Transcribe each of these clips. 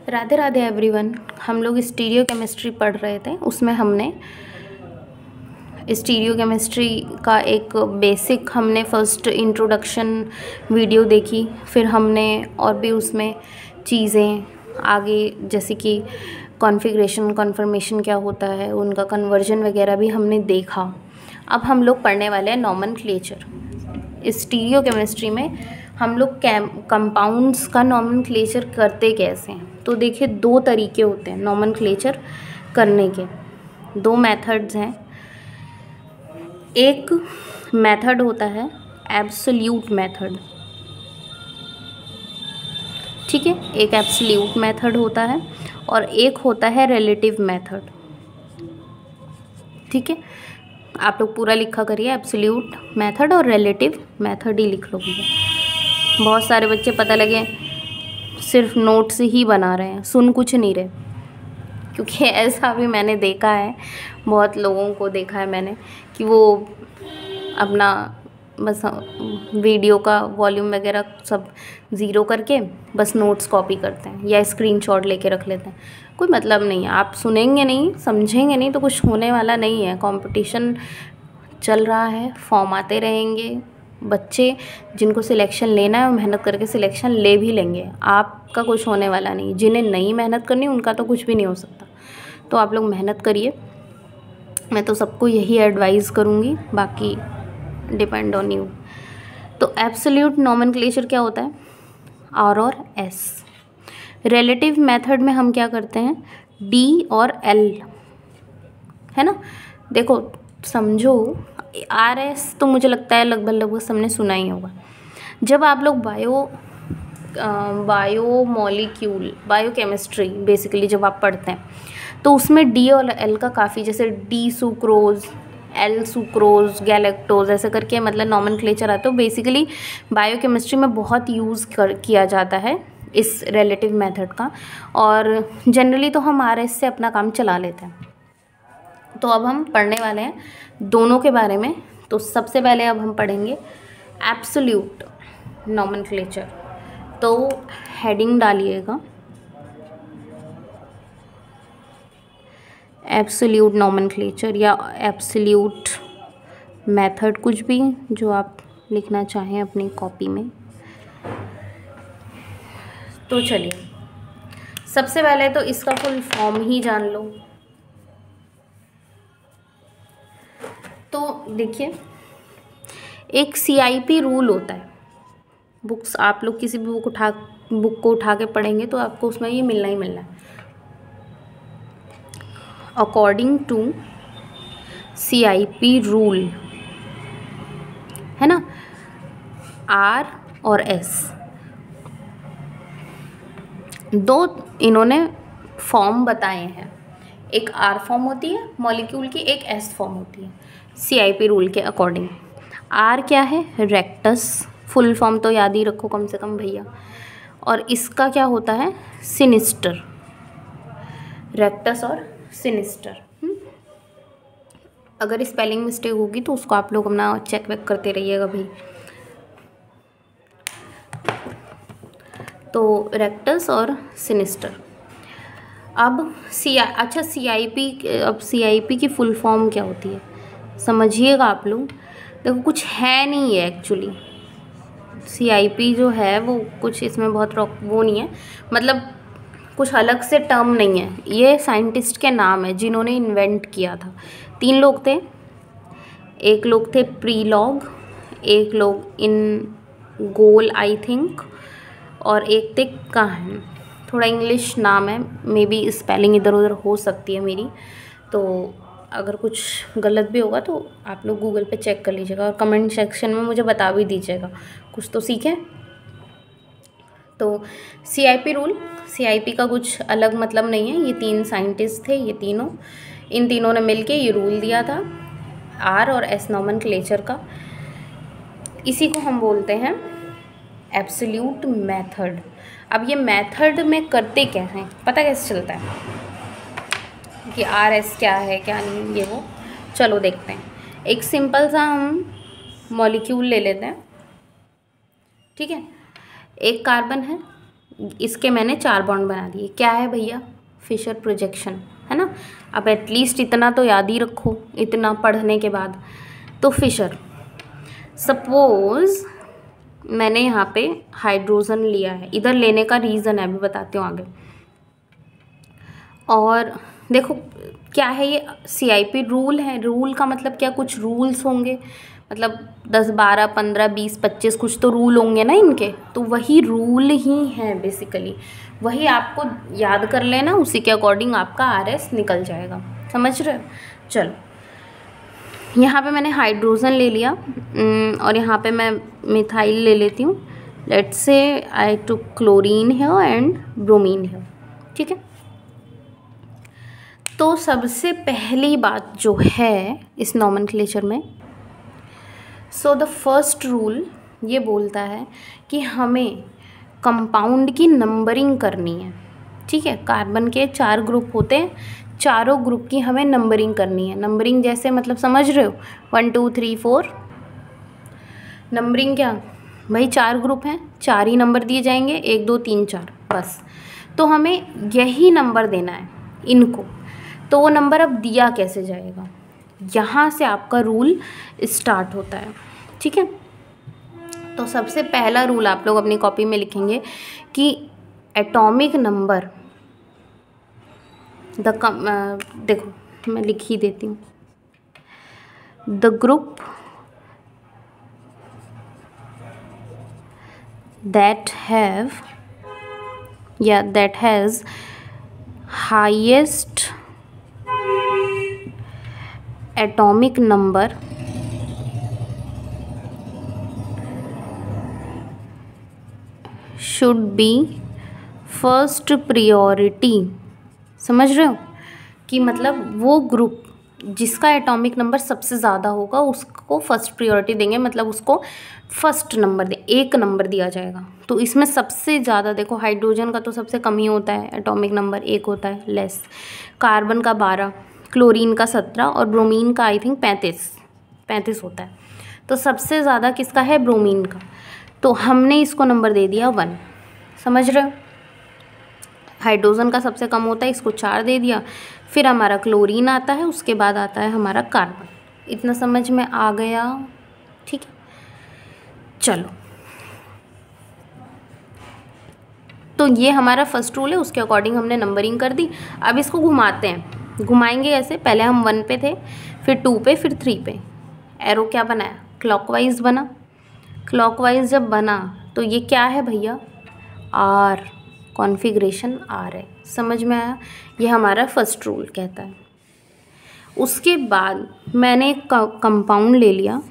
Radhe Radhe everyone. हम लोग stereo chemistry पढ़ रहे थे, उसमें हमने स्टीरियो केमिस्ट्री का एक बेसिक हमने फर्स्ट इंट्रोडक्शन वीडियो देखी, फिर हमने और भी उसमें चीज़ें आगे जैसे कि कॉन्फ़िगरेशन कन्फर्मेशन क्या होता है, उनका कन्वर्जन वगैरह भी हमने देखा। अब हम लोग पढ़ने वाले हैं नॉमेनक्लेचर। स्टीरियो केमिस्ट्री में हम लोग कंपाउंड्स का नॉमेनक्लेचर करते कैसे हैं, तो देखिए दो तरीके होते हैं नॉमेनक्लेचर करने के, दो मेथड्स हैं। एक मेथड होता है एब्सोल्यूट मेथड, ठीक है, एक एब्सोल्यूट मेथड होता है और एक होता है रिलेटिव मेथड, ठीक है। आप लोग पूरा लिखा करिए, एब्सोल्यूट मेथड और रिलेटिव मेथड ही लिख लो भैया। बहुत सारे बच्चे पता लगे सिर्फ नोट्स ही बना रहे हैं, सुन कुछ नहीं रहे, क्योंकि ऐसा भी मैंने देखा है, बहुत लोगों को देखा है मैंने कि वो अपना बस वीडियो का वॉल्यूम वगैरह सब ज़ीरो करके बस नोट्स कॉपी करते हैं या स्क्रीनशॉट लेके रख लेते हैं। कोई मतलब नहीं है, आप सुनेंगे नहीं, समझेंगे नहीं तो कुछ होने वाला नहीं है। कंपटीशन चल रहा है, फॉर्म आते रहेंगे, बच्चे जिनको सिलेक्शन लेना है वो मेहनत करके सिलेक्शन ले भी लेंगे। आपका कुछ होने वाला नहीं, जिन्हें नहीं मेहनत करनी उनका तो कुछ भी नहीं हो सकता। तो आप लोग मेहनत करिए, मैं तो सबको यही एडवाइस करूँगी, बाकी डिपेंड ऑन यू। तो एब्सोल्यूट नॉमेनक्लेचर क्या होता है, आर और एस। रिलेटिव मेथड में हम क्या करते हैं, डी और एल, है ना। देखो समझो, आर एस तो मुझे लगता है लगभग सबने सुना ही होगा। जब आप लोग बायोमोलिक्यूल बायोकेमिस्ट्री बेसिकली जब आप पढ़ते हैं तो उसमें डी और एल का काफ़ी, जैसे D sucrose, L sucrose, galactose, ऐसे करके मतलब नॉमेनक्लेचर आता है। तो बेसिकली बायोकेमिस्ट्री में बहुत यूज़ किया जाता है इस रिलेटिव मेथड का, और जनरली तो हम आर एस से अपना काम चला लेते हैं। तो अब हम पढ़ने वाले हैं दोनों के बारे में। तो सबसे पहले अब हम पढ़ेंगे एब्सोल्यूट नॉमेनक्लेचर। तो हेडिंग डालिएगा एब्सोल्यूट नॉमेनक्लेचर या एब्सोल्यूट मेथड, कुछ भी जो आप लिखना चाहें अपनी कॉपी में। तो चलिए सबसे पहले तो इसका फुल फॉर्म ही जान लो। तो देखिए एक CIP रूल होता है, बुक्स आप लोग किसी भी बुक को उठा के पढ़ेंगे तो आपको उसमें ये मिलना ही मिलना है। अकॉर्डिंग टू CIP रूल, है ना, R और S दो इन्होंने फॉर्म बताए हैं। एक R फॉर्म होती है मॉलिक्यूल की, एक S फॉर्म होती है CIP रूल के अकॉर्डिंग। R क्या है, रेक्टस, फुल फॉर्म तो याद ही रखो कम से कम भैया। और इसका क्या होता है, सिनिस्टर, रेक्टस और सिनिस्टर। अगर स्पेलिंग मिस्टेक होगी तो उसको आप लोग अपना चेक वेक करते रहिएगा भाई। तो रेक्टस और सिनिस्टर। अब CIP की फुल फॉर्म क्या होती है समझिएगा आप लोग। देखो कुछ है नहीं है एक्चुअली, CIP जो है वो कुछ इसमें बहुत वो नहीं है, मतलब कुछ अलग से टर्म नहीं है। ये साइंटिस्ट के नाम है जिन्होंने इन्वेंट किया था। 3 लोग थे, एक लोग थे प्रीलॉग, एक लोग इन गोल आई थिंक, और एक थे काहन। थोड़ा इंग्लिश नाम है, मे बी स्पेलिंग इधर उधर हो सकती है मेरी, तो अगर कुछ गलत भी होगा तो आप लोग गूगल पे चेक कर लीजिएगा और कमेंट सेक्शन में मुझे बता भी दीजिएगा, कुछ तो सीखें। तो CIP रूल, CIP का कुछ अलग मतलब नहीं है। ये 3 साइंटिस्ट थे, ये तीनों, इन तीनों ने मिलके ये रूल दिया था R और S नॉमेनक्लेचर का। इसी को हम बोलते हैं एब्सोल्यूट मेथड। अब ये मेथड में करते क्या हैं, पता कैसे चलता है कि RS क्या है क्या नहीं, ये वो चलो देखते हैं। एक सिंपल सा हम मॉलिक्यूल ले लेते हैं, ठीक है। एक कार्बन है, इसके मैंने 4 बॉन्ड बना दिए। क्या है भैया? फिशर प्रोजेक्शन, है ना। अब एटलीस्ट इतना तो याद ही रखो इतना पढ़ने के बाद। तो फिशर, सपोज मैंने यहाँ पे हाइड्रोजन लिया है, इधर लेने का रीज़न है अभी बताती हूँ आगे। और देखो क्या है ये, CIP रूल है। रूल का मतलब क्या, कुछ रूल्स होंगे, मतलब 10, 12, 15, 20, 25 कुछ तो रूल होंगे ना इनके, तो वही रूल ही हैं बेसिकली, वही आपको याद कर लेना, उसी के अकॉर्डिंग आपका RS निकल जाएगा। समझ रहे हो? चलो यहाँ पे मैंने हाइड्रोजन ले लिया और यहाँ पे मैं मिथाइल ले लेती हूँ। Let's say I took chlorine है एंड ब्रोमीन है, ठीक है। तो सबसे पहली बात जो है इस नॉमेनक्लेचर में, सो द फर्स्ट रूल ये बोलता है कि हमें कंपाउंड की नंबरिंग करनी है, ठीक है। कार्बन के 4 ग्रुप होते हैं, चारों ग्रुप की हमें नंबरिंग करनी है। नंबरिंग जैसे मतलब समझ रहे हो, 1 2 3 4 नंबरिंग। क्या भाई, 4 ग्रुप हैं, 4 ही नंबर दिए जाएंगे, 1 2 3 4 बस। तो हमें यही नंबर देना है इनको। तो वो नंबर अब दिया कैसे जाएगा, यहाँ से आपका रूल स्टार्ट होता है, ठीक है। तो सबसे पहला रूल आप लोग अपनी कॉपी में लिखेंगे कि एटॉमिक नंबर देखो मैं लिख ही देती हूँ, the group that has highest atomic number should be first priority। समझ रहे हो कि मतलब वो ग्रुप जिसका एटॉमिक नंबर सबसे ज़्यादा होगा उसको फर्स्ट प्रायोरिटी देंगे, मतलब उसको फर्स्ट नंबर 1 नंबर दिया जाएगा। तो इसमें सबसे ज़्यादा देखो, हाइड्रोजन का तो सबसे कम ही होता है, एटॉमिक नंबर 1 होता है लेस, कार्बन का 12, क्लोरीन का 17 और ब्रोमीन का आई थिंक 35 होता है। तो सबसे ज़्यादा किसका है? ब्रोमीन का। तो हमने इसको नंबर दे दिया 1। समझ रहे हो? हाइड्रोजन का सबसे कम होता है, इसको 4 दे दिया। फिर हमारा क्लोरीन आता है, उसके बाद आता है हमारा कार्बन। इतना समझ में आ गया? ठीक है, चलो। तो ये हमारा फर्स्ट रूल है, उसके अकॉर्डिंग हमने नंबरिंग कर दी। अब इसको घुमाते हैं। घुमाएंगे ऐसे, पहले हम 1 पे थे, फिर 2 पे, फिर 3 पे। एरो क्या बनाया? क्लॉकवाइज बना। क्लॉकवाइज जब बना तो ये क्या है भैया? R, कॉन्फ़िगरेशन R है। समझ में आया? ये हमारा फर्स्ट रूल कहता है। उसके बाद मैंने एक कंपाउंड ले लिया।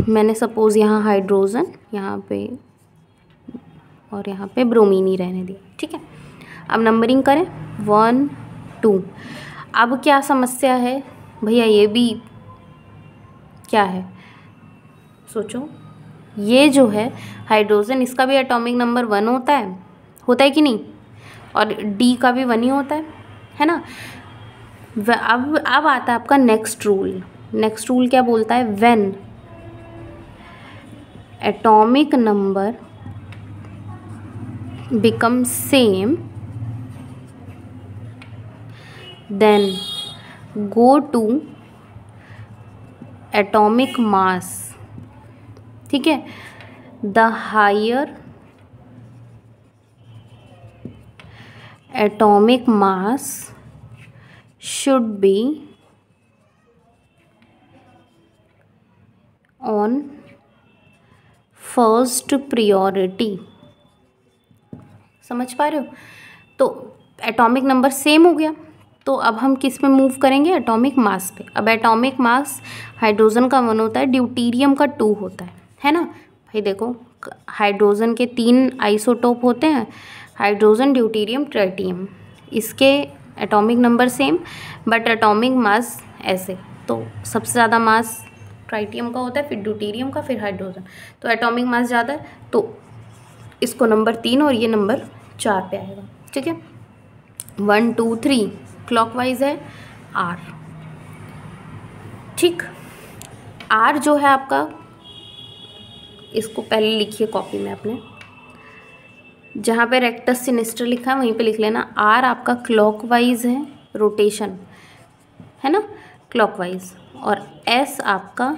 मैंने सपोज़ यहाँ हाइड्रोजन, यहाँ पे और यहाँ पे ब्रोमीन ही रहने दिया, ठीक है। अब नंबरिंग करें 1 2। अब क्या समस्या है भैया? ये भी क्या है सोचो। ये जो है हाइड्रोजन, इसका भी एटॉमिक नंबर 1 होता है कि नहीं? और D का भी 1 ही होता है ना। अब आता है आपका नेक्स्ट रूल। नेक्स्ट रूल क्या बोलता है? When atomic number become same then go to atomic mass, ठीक है। The higher atomic mass should be on first priority. समझ पा रहे हो? तो एटॉमिक नंबर सेम हो गया, तो अब हम किस पे मूव करेंगे? एटॉमिक मास पे। अब एटॉमिक मास हाइड्रोजन का 1 होता है, ड्यूटेरियम का 2 होता है ना भाई। देखो हाइड्रोजन के 3 आइसोटोप होते हैं, हाइड्रोजन, ड्यूटेरियम, ट्राइटियम। इसके atomic number same but atomic mass ऐसे। तो सबसे ज़्यादा मास ट्राइटियम का होता है, फिर ड्यूटेरियम का, फिर हाइड्रोजन। तो एटॉमिक मास ज़्यादा है, तो इसको नंबर 3 और ये नंबर 4 पे आएगा, ठीक है। 1 2 3 क्लॉकवाइज है R, ठीक। R जो है आपका, इसको पहले लिखिए कॉपी में अपने। जहाँ पे रेक्टस सिनिस्टर लिखा है वहीं पे लिख लेना। आर आपका क्लॉकवाइज है, रोटेशन है ना, क्लॉकवाइज, और एस आपका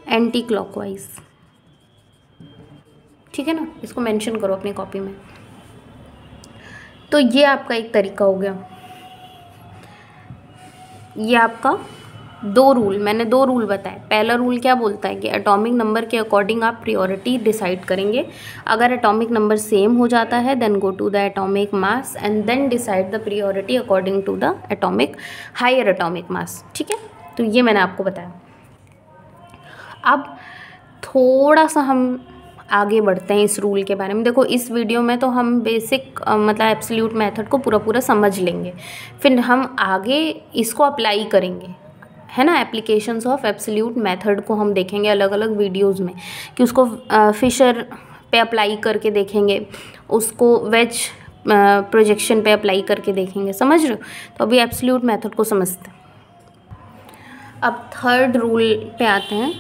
एंटी क्लॉकवाइज, ठीक है ना। इसको मेंशन करो अपनी कॉपी में। तो ये आपका एक तरीका हो गया। ये आपका मैंने दो रूल बताए। पहला रूल क्या बोलता है कि एटॉमिक नंबर के अकॉर्डिंग आप प्रायोरिटी डिसाइड करेंगे। अगर एटॉमिक नंबर सेम हो जाता है then go to the atomic mass and then decide the priority according to the atomic higher atomic mass, ठीक है। तो ये मैंने आपको बताया। अब थोड़ा सा हम आगे बढ़ते हैं इस रूल के बारे में। देखो इस वीडियो में तो हम बेसिक मतलब एब्सोल्यूट मेथड को पूरा समझ लेंगे, फिर हम आगे इसको अप्लाई करेंगे, है ना। एप्लीकेशंस ऑफ एब्सोल्यूट मेथड को हम देखेंगे अलग अलग वीडियोस में, कि उसको फिशर पे अप्लाई करके देखेंगे, उसको वेज प्रोजेक्शन पे अप्लाई करके देखेंगे, समझ रहे हो। तो अभी एब्सोल्यूट मेथड को समझते हैं। अब थर्ड रूल पे आते हैं।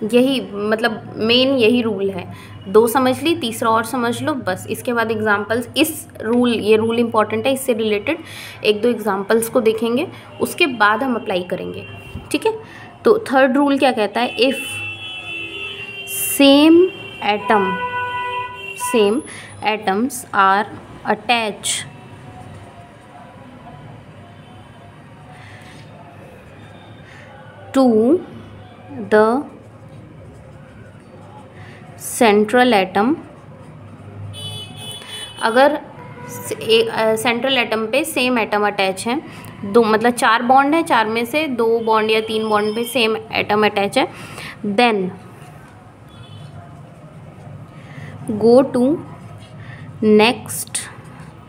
यही मतलब मेन यही रूल है। दो समझ ली, तीसरा और समझ लो बस। इसके बाद एग्जांपल्स, ये रूल इंपॉर्टेंट है, इससे रिलेटेड एक दो एग्जांपल्स को देखेंगे, उसके बाद हम अप्लाई करेंगे, ठीक है। तो थर्ड रूल क्या कहता है, if same atoms are attach to the central atom, अगर सेंट्रल एटम पे सेम एटम अटैच है, दो मतलब 4 बॉन्ड है, 4 में से 2 बॉन्ड या 3 बॉन्ड पे सेम एटम अटैच है, then go to next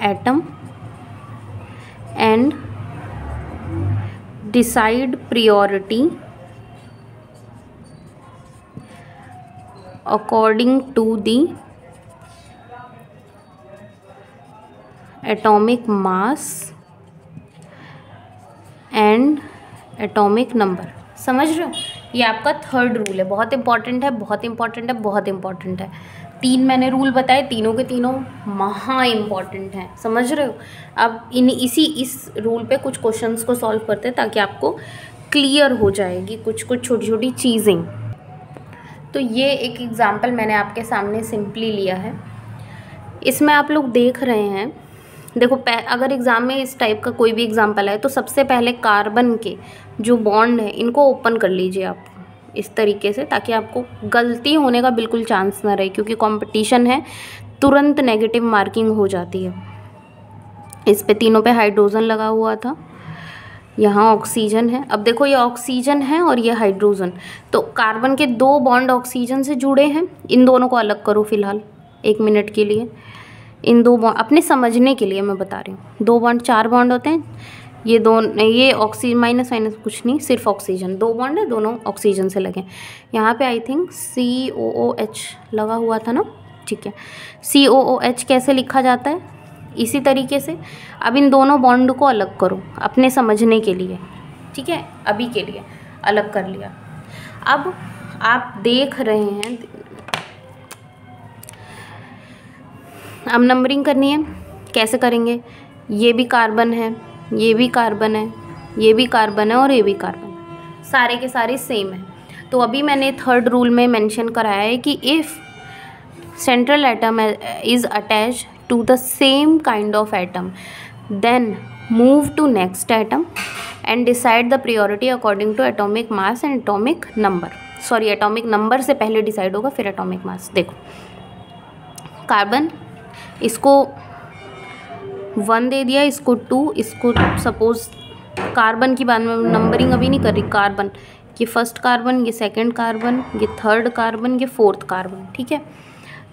atom and decide priority according to the atomic mass and atomic number। समझ रहे हो, ये आपका थर्ड रूल है। बहुत इंपॉर्टेंट है, बहुत इंपॉर्टेंट है, बहुत इंपॉर्टेंट है। 3 मैंने रूल बताए, तीनों के तीनों महा इंपॉर्टेंट हैं, समझ रहे हो। अब इस रूल पे कुछ क्वेश्चंस को सॉल्व करते हैं ताकि आपको क्लियर हो जाएगी कुछ छोटी छोटी चीज़ें। तो ये एक एग्ज़ाम्पल मैंने आपके सामने सिंपली लिया है। इसमें आप लोग देख रहे हैं, देखो अगर एग्ज़ाम में इस टाइप का कोई भी एग्ज़ाम्पल है तो सबसे पहले कार्बन के जो बॉन्ड है इनको ओपन कर लीजिए आप इस तरीके से, ताकि आपको गलती होने का बिल्कुल चांस ना रहे, क्योंकि कंपटीशन है, तुरंत नेगेटिव मार्किंग हो जाती है। इस पे तीनों पे हाइड्रोजन लगा हुआ था, यहाँ ऑक्सीजन है। अब देखो ये ऑक्सीजन है और ये हाइड्रोजन, तो कार्बन के 2 बॉन्ड ऑक्सीजन से जुड़े हैं, इन दोनों को अलग करो फिलहाल 1 मिनट के लिए। इन 2 बॉन्ड अपने समझने के लिए मैं बता रही हूँ, 2 बॉन्ड 4 बॉन्ड होते हैं, ये ऑक्सीजन माइनस कुछ नहीं, सिर्फ ऑक्सीजन 2 बॉन्ड है, दोनों ऑक्सीजन से लगे। यहाँ पे आई थिंक COOH लगा हुआ था ना, ठीक है। COOH कैसे लिखा जाता है, इसी तरीके से। अब इन दोनों बॉन्ड को अलग करो अपने समझने के लिए, ठीक है, अभी के लिए अलग कर लिया। अब आप देख रहे हैं, अब नंबरिंग करनी है, कैसे करेंगे, ये भी कार्बन है, ये भी कार्बन है, ये भी कार्बन है और ये भी कार्बन, सारे के सारे सेम है। तो अभी मैंने थर्ड रूल में मेंशन कराया है कि if central atom is attached to the same kind of atom, then move to next atom and decide the priority according to atomic mass and atomic number। Sorry, atomic number से पहले decide होगा फिर atomic mass. देखो carbon, इसको 1 दे दिया, इसको 2, इसको suppose carbon की बाद में नंबरिंग अभी नहीं कर रही, कार्बन ये फर्स्ट कार्बन, ये सेकंड कार्बन, ये थर्ड कार्बन, ये फोर्थ कार्बन, ठीक है।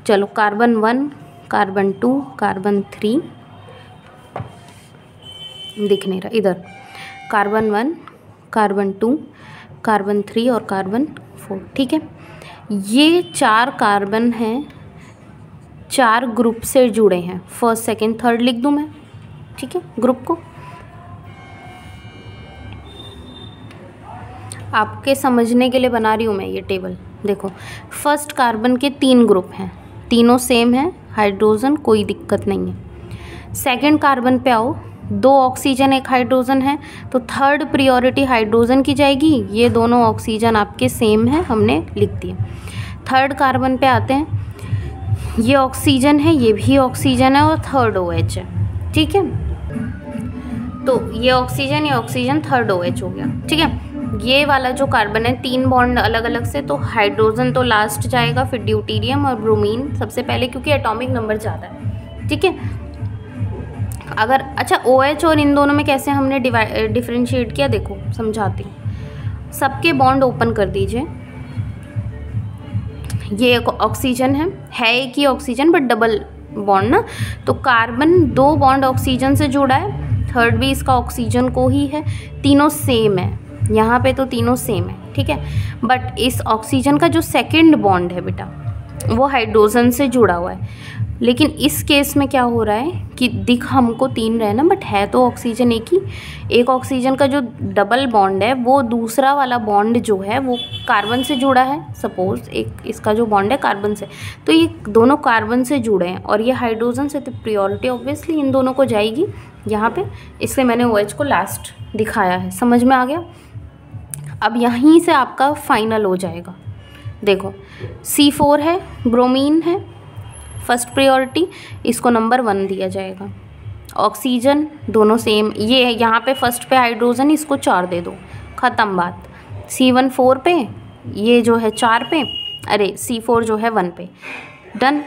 चलो कार्बन 1, कार्बन 2, कार्बन 3 दिख नहीं रहा इधर, कार्बन 1, कार्बन 2, कार्बन 3 और कार्बन 4, ठीक है। ये 4 कार्बन हैं, 4 ग्रुप से जुड़े हैं, फर्स्ट सेकंड थर्ड लिख दूं मैं, ठीक है, ग्रुप को आपके समझने के लिए बना रही हूँ मैं ये टेबल। देखो फर्स्ट कार्बन के 3 ग्रुप हैं, तीनों सेम है हाइड्रोजन, कोई दिक्कत नहीं है। सेकंड कार्बन पे आओ, 2 ऑक्सीजन 1 हाइड्रोजन है, तो थर्ड प्रायोरिटी हाइड्रोजन की जाएगी। ये दोनों ऑक्सीजन आपके सेम है, हमने लिख दिया। थर्ड कार्बन पे आते हैं, ये ऑक्सीजन है, ये भी ऑक्सीजन है और थर्ड OH है, ठीक है। तो ये ऑक्सीजन थर्ड OH हो गया, ठीक है। ये वाला जो कार्बन है 3 बॉन्ड अलग अलग से, तो हाइड्रोजन तो लास्ट जाएगा, फिर ड्यूटीरियम और ब्रोमीन सबसे पहले, क्योंकि एटॉमिक नंबर ज़्यादा है, ठीक है। अगर अच्छा OH और इन दोनों में कैसे हमने डिफरेंशिएट किया, देखो समझाती हूँ। सबके बॉन्ड ओपन कर दीजिए। ये एक ऑक्सीजन है एक ही ऑक्सीजन बट डबल बॉन्ड ना, तो कार्बन 2 बॉन्ड ऑक्सीजन से जुड़ा है, थर्ड भी इसका ऑक्सीजन को ही है, तीनों सेम है, यहाँ पे तो तीनों सेम है, ठीक है। बट इस ऑक्सीजन का जो सेकंड बॉन्ड है बेटा, वो हाइड्रोजन से जुड़ा हुआ है। लेकिन इस केस में क्या हो रहा है कि दिख हमको 3 रहे ना, बट है तो ऑक्सीजन एक ही। एक ऑक्सीजन का जो डबल बॉन्ड है, वो दूसरा वाला बॉन्ड जो है वो कार्बन से जुड़ा है। सपोज एक इसका जो बॉन्ड है कार्बन से, तो ये दोनों कार्बन से जुड़े हैं और ये हाइड्रोजन से, तो प्रायोरिटी ऑब्वियसली इन दोनों को जाएगी यहाँ पे, इसलिए मैंने OH को लास्ट दिखाया है। समझ में आ गया? अब यहीं से आपका फाइनल हो जाएगा। देखो C4 है, ब्रोमीन है, फर्स्ट प्रायोरिटी, इसको नंबर 1 दिया जाएगा। ऑक्सीजन दोनों सेम, ये यहाँ पे फर्स्ट पे हाइड्रोजन, इसको 4 दे दो, ख़त्म बात। C1 4 पे, ये जो है 4 पे, अरे C4 जो है 1 पे, डन।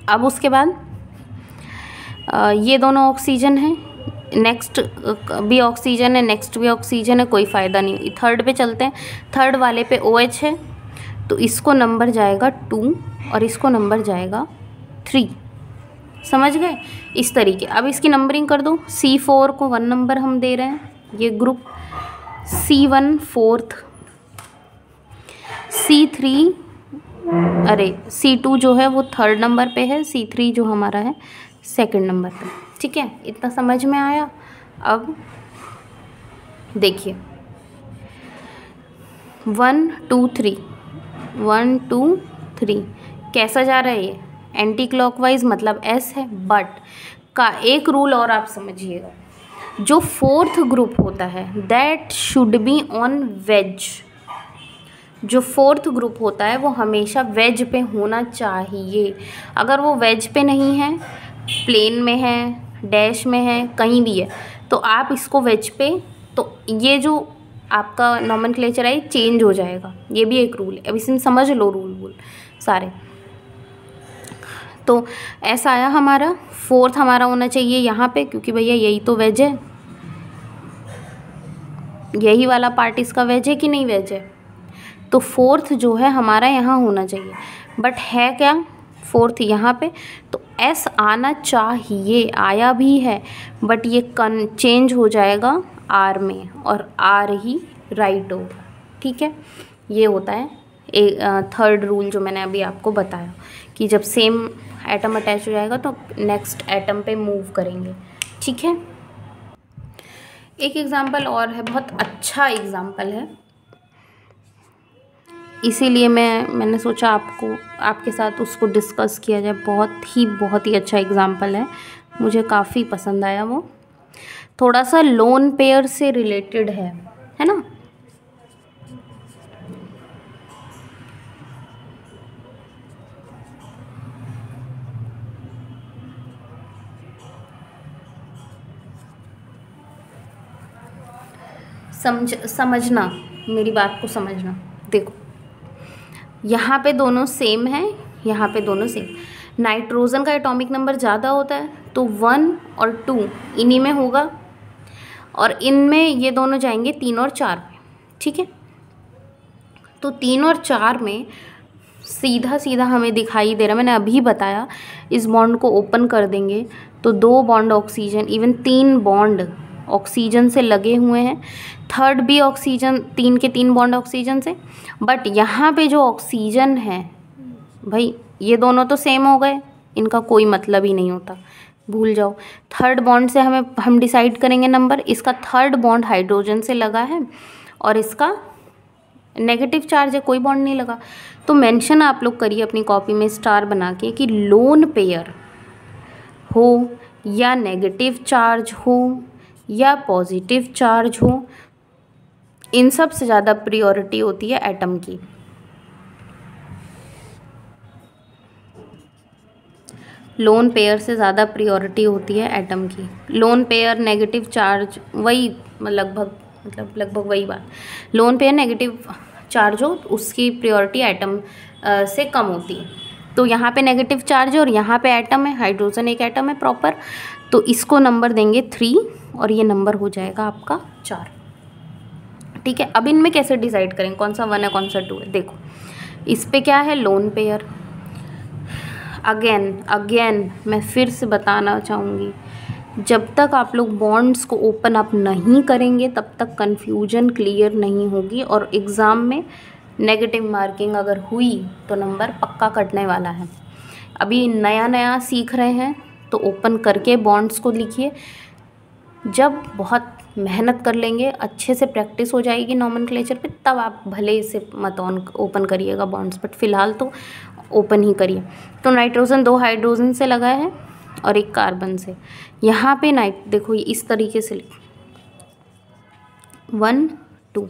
अब उसके बाद ये दोनों ऑक्सीजन है, नेक्स्ट भी ऑक्सीजन है, नेक्स्ट भी ऑक्सीजन है, कोई फ़ायदा नहीं। थर्ड पे चलते हैं, थर्ड वाले पे OH है, तो इसको नंबर जाएगा 2 और इसको नंबर जाएगा 3। समझ गए? इस तरीके। अब इसकी नंबरिंग कर दो। C4 को 1 नंबर हम दे रहे हैं, ये ग्रुप, C1 4th, C3 अरे C2 जो है वो 3rd नंबर पे है, C3 जो हमारा है 2nd नंबर पे, ठीक है। इतना समझ में आया? अब देखिए 1 2 3, 1 2 3 कैसा जा रहा है ये? एंटी क्लॉकवाइज, मतलब S है। बट का एक रूल और आप समझिएगा, जो 4th ग्रुप होता है that should be on wedge. जो 4th ग्रुप होता है वो हमेशा वेज पे होना चाहिए। अगर वो वेज पे नहीं है, प्लेन में है, डैश में है, कहीं भी है, तो आप इसको वेज पे, तो ये जो आपका नॉमेनक्लेचर है चेंज हो जाएगा। ये भी एक रूल है, अब इसमें समझ लो रूल सारे। तो ऐसा आया हमारा, 4th हमारा होना चाहिए यहाँ पे, क्योंकि भैया यही तो वेज है, यही वाला पार्ट इसका वेज है कि नहीं वेज है, तो 4th जो है हमारा यहाँ होना चाहिए। बट है क्या 4th यहाँ पे, तो S आना चाहिए, आया भी है, बट ये चेंज हो जाएगा R में, और R ही राइट होगा, ठीक है। ये होता है 3rd रूल जो मैंने अभी आपको बताया, कि जब सेम एटम अटैच हो जाएगा तो नेक्स्ट एटम पे मूव करेंगे, ठीक है। एक एग्जांपल और है, बहुत अच्छा एग्जांपल है, इसीलिए मैंने सोचा आपके साथ उसको डिस्कस किया जाए। बहुत ही अच्छा एग्जांपल है, मुझे काफ़ी पसंद आया। वो थोड़ा सा लोन पेयर से रिलेटेड है ना। समझना मेरी बात को समझना। देखो यहाँ पे दोनों सेम हैं, यहाँ पे दोनों सेम। नाइट्रोजन का एटॉमिक नंबर ज़्यादा होता है, तो 1 और 2 इन्हीं में होगा, और इनमें ये दोनों जाएंगे 3 और 4 में, ठीक है। तो 3 और 4 में सीधा सीधा हमें दिखाई दे रहा है, मैंने अभी बताया, इस बॉन्ड को ओपन कर देंगे तो 2 bond oxygen, even 3 bond oxygen से लगे हुए हैं, थर्ड भी ऑक्सीजन, 3 के 3 बॉन्ड ऑक्सीजन से। बट यहाँ पे जो ऑक्सीजन है भाई, ये दोनों तो सेम हो गए, इनका कोई मतलब ही नहीं होता, भूल जाओ। थर्ड बॉन्ड से हम डिसाइड करेंगे नंबर। इसका थर्ड बॉन्ड हाइड्रोजन से लगा है और इसका नेगेटिव चार्ज है, कोई बॉन्ड नहीं लगा। तो मेंशन आप लोग करिए अपनी कॉपी में स्टार बना के कि लोन पेयर हो या नेगेटिव चार्ज हो या पॉजिटिव चार्ज हो, इन सब से ज़्यादा प्रायोरिटी होती है एटम की। लोन पेयर से ज़्यादा प्रायोरिटी होती है एटम की। लोन पेयर नेगेटिव चार्ज वही लगभग वही बात। लोन पेयर नेगेटिव चार्ज हो उसकी प्रायोरिटी एटम से कम होती है। तो यहाँ पे नेगेटिव चार्ज है और यहाँ पे एटम है, हाइड्रोजन एक एटम है प्रॉपर, तो इसको नंबर देंगे 3 और ये नंबर हो जाएगा आपका 4। ठीक है, अब इनमें कैसे डिसाइड करें कौन सा 1 है कौन सा 2 है। देखो इस पे क्या है, लोन पेयर। अगेन मैं फिर से बताना चाहूँगी, जब तक आप लोग बॉन्ड्स को ओपन अप नहीं करेंगे तब तक कन्फ्यूजन क्लियर नहीं होगी, और एग्ज़ाम में नेगेटिव मार्किंग अगर हुई तो नंबर पक्का कटने वाला है। अभी नया सीख रहे हैं तो ओपन करके बॉन्ड्स को लिखिए। जब बहुत मेहनत कर लेंगे, अच्छे से प्रैक्टिस हो जाएगी नॉमेनक्लेचर पे, तब आप भले इसे मत ओपन करिएगा बॉन्ड्स, बट फ़िलहाल तो ओपन ही करिए। तो नाइट्रोजन 2 हाइड्रोजन से लगा है और 1 कार्बन से। यहाँ पे देखो ये इस तरीके से 1 2,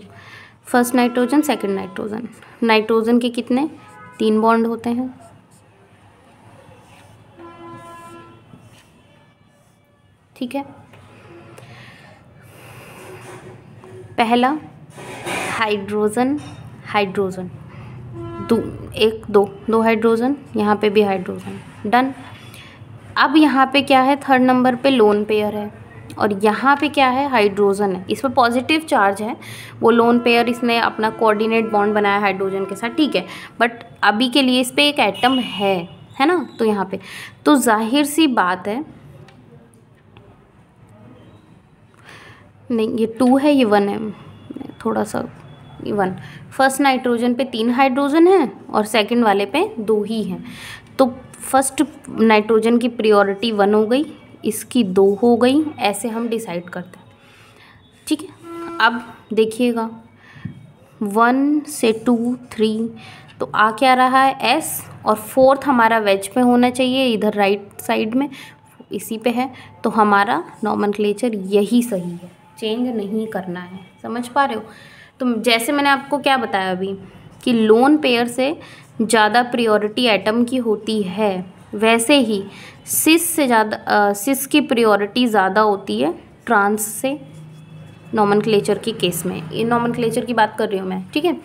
first nitrogen second nitrogen. Nitrogen के कितने 3 बॉन्ड होते हैं। ठीक है, पहला हाइड्रोजन हाइड्रोजन, 2 हाइड्रोजन, यहाँ पे भी हाइड्रोजन, डन। अब यहाँ पे क्या है, 3rd नंबर पे लोन पेयर है और यहाँ पे क्या है, हाइड्रोजन है। इस पर पॉजिटिव चार्ज है, वो लोन पेयर इसने अपना कोऑर्डिनेट बॉन्ड बनाया हाइड्रोजन के साथ, ठीक है, बट अभी के लिए इस पर एक एटम है ना। तो यहाँ पे तो जाहिर सी बात है, नहीं ये 2 है, ये 1 है, थोड़ा सा 1। फर्स्ट नाइट्रोजन पे 3 हाइड्रोजन है और सेकंड वाले पे 2 ही हैं। तो फर्स्ट नाइट्रोजन की प्रायोरिटी 1 हो गई, इसकी 2 हो गई, ऐसे हम डिसाइड करते हैं। ठीक है, अब देखिएगा 1 से 2 3, तो आ क्या रहा है S, और 4th हमारा वेज पे होना चाहिए, इधर राइट साइड में इसी पे है। तो हमारा नॉमेनक्लेचर यही सही है, चेंज नहीं करना है। समझ पा रहे हो। तो जैसे मैंने आपको क्या बताया अभी कि लोन पेयर से ज़्यादा प्रायोरिटी एटम की होती है, वैसे ही सिस की प्रायोरिटी ज़्यादा होती है ट्रांस से, नॉमेनक्लेचर के केस में। ये नॉमेनक्लेचर की बात कर रही हूँ मैं, ठीक है।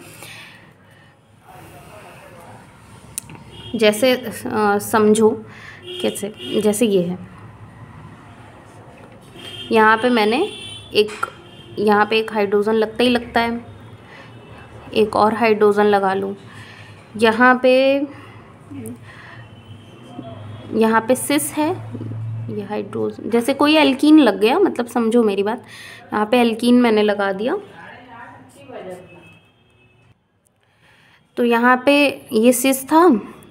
जैसे समझो कैसे, जैसे ये है, यहाँ पे मैंने यहाँ पे एक हाइड्रोजन लगता है, एक और हाइड्रोजन लगा लूँ। यहाँ पे सिस है, ये हाइड्रोजन, जैसे कोई एल्कीन लग गया, मतलब समझो मेरी बात, यहाँ पे एल्कीन मैंने लगा दिया। तो यहाँ पे ये सिस था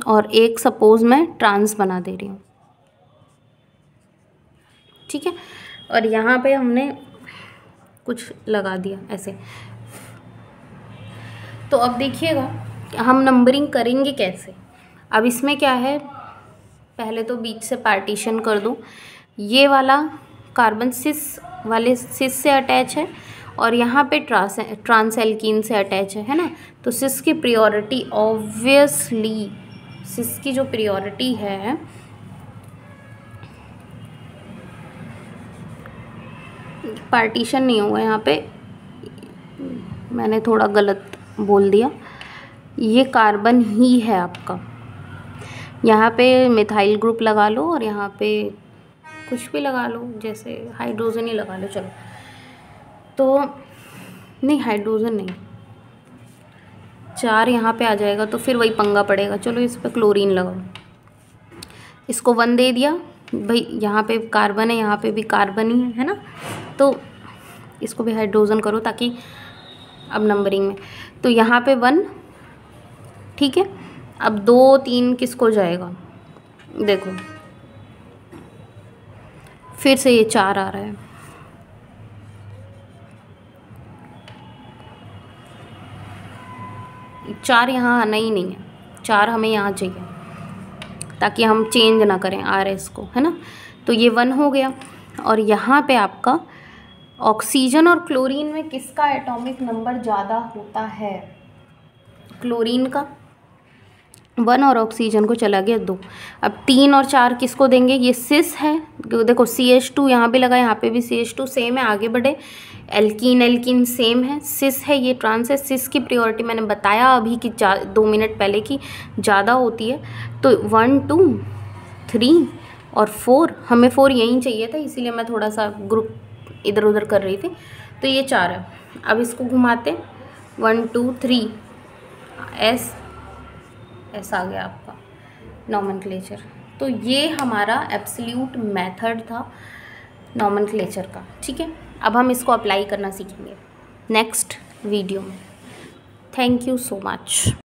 और एक सपोज मैं ट्रांस बना दे रही हूँ, ठीक है, और यहाँ पे हमने कुछ लगा दिया ऐसे। तो अब देखिएगा हम नंबरिंग करेंगे कैसे। अब इसमें क्या है, पहले तो बीच से पार्टीशन कर दूँ। ये वाला कार्बन सिस से अटैच है और यहाँ पे ट्रांस एल्कीन से अटैच है ना। तो सिस की प्रायोरिटी ऑब्वियसली, सिस की जो प्रायोरिटी है पार्टीशन नहीं हुआ यहाँ पे, मैंने थोड़ा गलत बोल दिया, ये कार्बन ही है आपका। यहाँ पे मिथाइल ग्रुप लगा लो और यहाँ पे कुछ भी लगा लो, जैसे हाइड्रोजन ही लगा लो, चलो। तो नहीं, हाइड्रोजन नहीं, 4 यहाँ पे आ जाएगा तो फिर वही पंगा पड़ेगा। चलो इस पर क्लोरीन लगाओ, इसको 1 दे दिया भाई, यहाँ पे कार्बन है, यहाँ पे भी कार्बन ही है ना, तो इसको भी हाइड्रोजन करो ताकि अब नंबरिंग में। तो यहाँ पे 1, ठीक है। अब 2 3 किसको जाएगा, देखो फिर से ये 4 आ रहा है, 4 यहाँ आना ही नहीं है, 4 हमें यहाँ चाहिए ताकि हम चेंज ना करें RS को, है ना। तो ये 1 हो गया। और यहाँ पे आपका ऑक्सीजन और क्लोरीन में किसका एटॉमिक नंबर ज़्यादा होता है? क्लोरीन का 1 और ऑक्सीजन को चला गया 2। अब 3 और 4 किसको देंगे? ये सिस है, देखो CH2 यहाँ पे लगा, यहाँ पे भी CH2 सेम है। आगे बढ़े, एल्कीन सेम है, सिस है, ये ट्रांस है। सिस की प्रायोरिटी मैंने बताया अभी कि 2 मिनट पहले की ज़्यादा होती है। तो 1 2 3 और 4, हमें 4 यहीं चाहिए था, इसीलिए मैं थोड़ा सा ग्रुप इधर उधर कर रही थी। तो ये 4 है। अब इसको घुमाते, 1 2 3 एस आ गया आपका नॉमेनक्लेचर। तो ये हमारा एब्सोल्यूट मेथड था नॉमेनक्लेचर का, ठीक है। अब हम इसको अप्लाई करना सीखेंगे नेक्स्ट वीडियो में। Thank you so much.